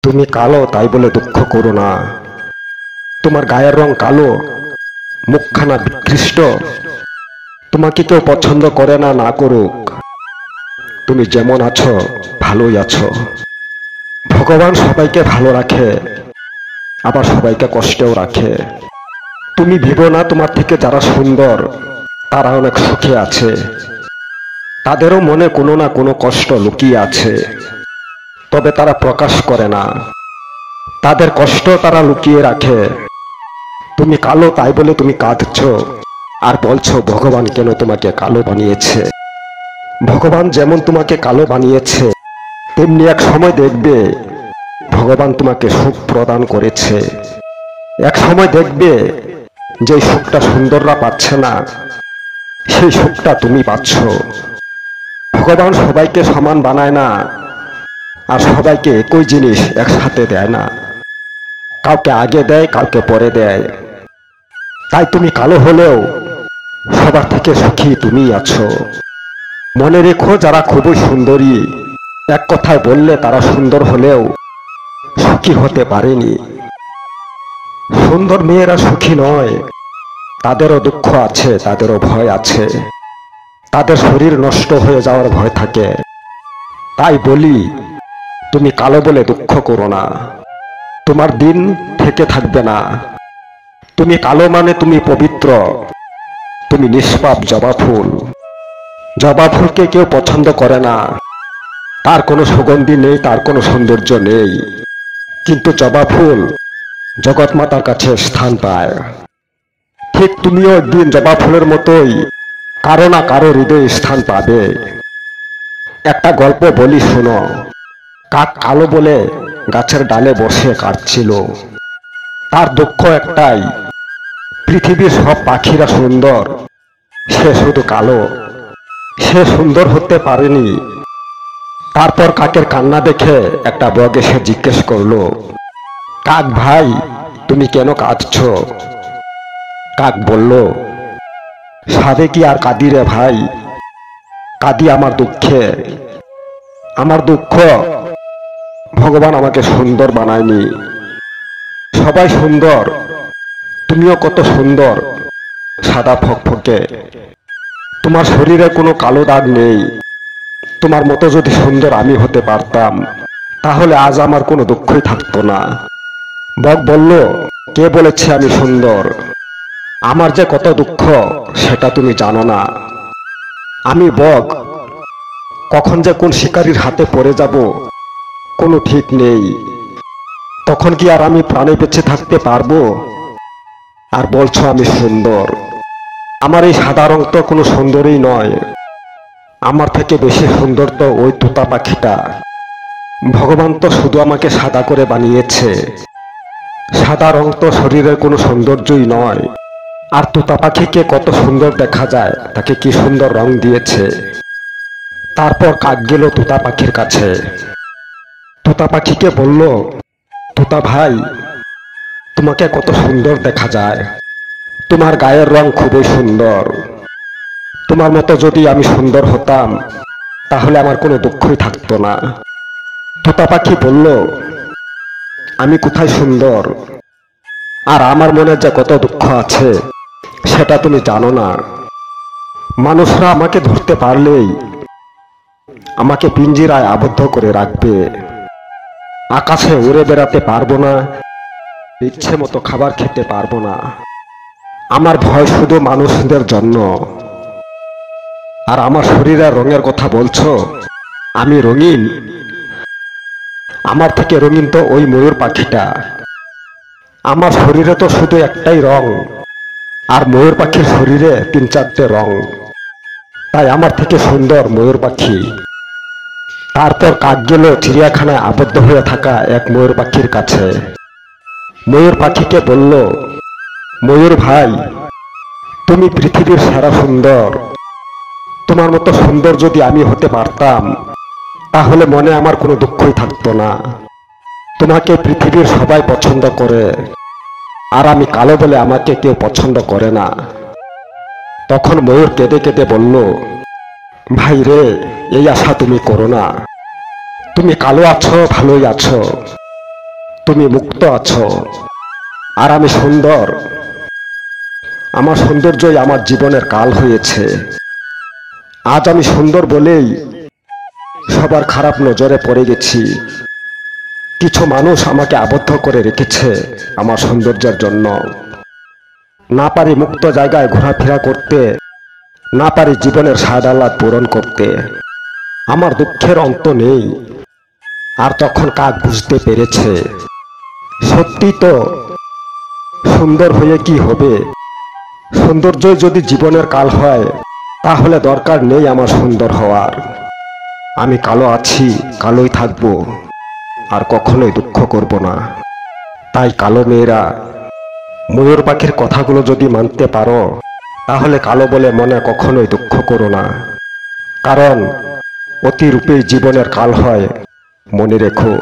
তুমি কালো তাই বলে দুঃখ করো না। তোমার গায়ের রং কালো, মুখখানা বিকৃষ্ট, তোমাকে কেউ পছন্দ করে না, না করুক। তুমি যেমন আছো ভালোই আছো। ভগবান সবাইকে ভালো রাখে, আবার সবাইকে কষ্টেও রাখে। তুমি ভেবো না তোমার থেকে যারা সুন্দর তারা অনেক সুখে আছে। তাদেরও মনে কোনো না কোনো কষ্ট লুকিয়ে আছে, তবে তারা প্রকাশ করে না। তাদের কষ্ট তারা লুকিয়ে রাখে। তুমি কালো তাই বলে তুমি কাঁদছো আর বলছো ভগবান কেন তোমাকে কালো বানিয়েছে। ভগবান যেমন তোমাকে কালো বানিয়েছে, তেমনি এক সময় দেখবে ভগবান তোমাকে সুখ প্রদান করেছে। এক সময় দেখবে যে সুখটা সুন্দররা পাচ্ছে না, সেই সুখটা তুমি পাচ্ছ। ভগবান সবাইকে সমান বানায় না, আর সবাইকে একই জিনিস একসাথে দেয় না। কাউকে আগে দেয়, কাউকে পরে দেয়। তাই তুমি কালো হলেও সবার থেকে সুখী তুমি আছো। মনে রেখো, যারা খুবই সুন্দরী, এক কথায় বললে তারা সুন্দর হলেও সুখী হতে পারেনি। সুন্দর মেয়েরা সুখী নয়, তাদেরও দুঃখ আছে, তাদেরও ভয় আছে। তাদের শরীর নষ্ট হয়ে যাওয়ার ভয় থাকে। তাই বলি, তুমি কালো বলে দুঃখ করো না, তোমার দিন থেকে থাকবে না। তুমি কালো মানে তুমি পবিত্র, তুমি নিষ্পাপ জবা ফুল। জবা ফুলকে কেউ পছন্দ করে না, তার কোনো সুগন্ধি নেই, তার কোনো সৌন্দর্য নেই। কিন্তু জবা ফুল জগৎ মাতার কাছে স্থান পায়। ঠিক তুমিও একদিন জবা ফুলের মতোই কারো না কারো হৃদয়ে স্থান পাবে। একটা গল্প বলি শোনো। কাক কালো বলে গাছের ডালে বসে কাঁদছিল। তার দুঃখ একটাই, পৃথিবীর সব পাখিরা সুন্দর, সে শুধু কালো। সে সুন্দর হতে পারেনি। তারপর কাকের কান্না দেখে একটা বগ এসে জিজ্ঞেস করলো, কাক ভাই, তুমি কেন কাঁদছো? কাক বলল, সাধে কি আর কাঁদি রে ভাই, কাঁদি আমার দুঃখে। আমার দুঃখ ভগবান আমাকে সুন্দর বানায়নি। সবাই সুন্দর, তুমিও কত সুন্দর, সাদা ফকফকে। তোমার শরীরে কোনো কালো দাগ নেই। তোমার মতো যদি সুন্দর আমি হতে পারতাম, তাহলে আজ আমার কোনো দুঃখই থাকতো না। বক বলল, কে বলেছে আমি সুন্দর? আমার যে কত দুঃখ সেটা তুমি জানো না। আমি বক, কখন যে কোন শিকারীর হাতে পড়ে যাব কোনো ঠিক নেই। তখন কি আর আমি প্রাণে বেঁচে থাকতে পারবো? আর বলছো আমি সুন্দর। আমার এই সাদা রং তো কোনো সুন্দরই নয়। আমার থেকে বেশি সুন্দর তো ওই তোতা পাখিটা। ভগবান তো শুধু আমাকে সাদা করে বানিয়েছে। সাদা রং তো শরীরের কোনো সৌন্দর্যই নয়। আর তোতা পাখিকে কত সুন্দর দেখা যায়, তাকে কি সুন্দর রং দিয়েছে। তারপর কাক গেল তোতা পাখির কাছে। তোতা পাখিকে বলল, তোতা ভাই, তোমাকে কত সুন্দর দেখা যায়। তোমার গায়ের রং খুবই সুন্দর। তোমার মতো যদি আমি সুন্দর হতাম, তাহলে আমার কোনো দুঃখই থাকতো না। তোতা পাখি বলল, আমি কোথায় সুন্দর? আর আমার মনে যে কত দুঃখ আছে সেটা তুমি জানো না। মানুষরা আমাকে ধরতে পারলেই আমাকে পিঞ্জিরায় আবদ্ধ করে রাখবে। আকাশে উড়ে বেড়াতে পারবো না, ইচ্ছে মতো খাবার খেতে পারবো না। আমার ভয় শুধু মানুষদের জন্য। আর আমার শরীরের রঙের কথা বলছো, আমি রঙিন? আমার থেকে রঙিন তো ওই ময়ূর পাখিটা। আমার শরীরে তো শুধু একটাই রং, আর ময়ূর পাখির শরীরে 3-4টে রং। তাই আমার থেকে সুন্দর ময়ূর পাখি। তারপর কাক গেল চিড়িয়াখানায় আবদ্ধ হয়ে থাকা এক ময়ূর পাখির কাছে। ময়ূর পাখিকে বলল, ময়ূর ভাই, তুমি পৃথিবীর সেরা সুন্দর। তোমার মতো সুন্দর যদি আমি হতে পারতাম, তাহলে মনে আমার কোনো দুঃখই থাকতো না। তোমাকে পৃথিবীর সবাই পছন্দ করে, আর আমি কালো বলে আমাকে কেউ পছন্দ করে না। তখন ময়ূর কেঁদে কেঁদে বলল, ভাই রে, এই আশা তুমি করো না। তুমি কালো আছো, ভালোই আছো। তুমি মুক্ত আছো আর আমি সুন্দর। আমার সৌন্দর্যই আমার জীবনের কাল হয়েছে। আজ আমি সুন্দর বলেই সবার খারাপ নজরে পড়ে গেছি। কিছু মানুষ আমাকে আবদ্ধ করে রেখেছে আমার সৌন্দর্যের জন্য। না পারি মুক্ত জায়গায় ঘোরাফেরা করতে, না পারি জীবনের স্বাদ আহ্লাদ পূরণ করতে। আমার দুঃখের অন্ত নেই। আর তখন কাক বুঝতে পেরেছে, সত্যি তো, সুন্দর হয়ে কি হবে? সৌন্দর্যই যদি জীবনের কাল হয়, তাহলে দরকার নেই আমার সুন্দর হওয়ার। আমি কালো আছি, কালোই থাকবো, আর কখনোই দুঃখ করব না। তাই কালো মেয়েরা, ময়ূর পাখির কথাগুলো যদি মানতে পারো, তাহলে কালো বলে মনে কখনোই দুঃখ করো না। কারণ অতিরূপেই জীবনের কাল হয়, মনে রেখো।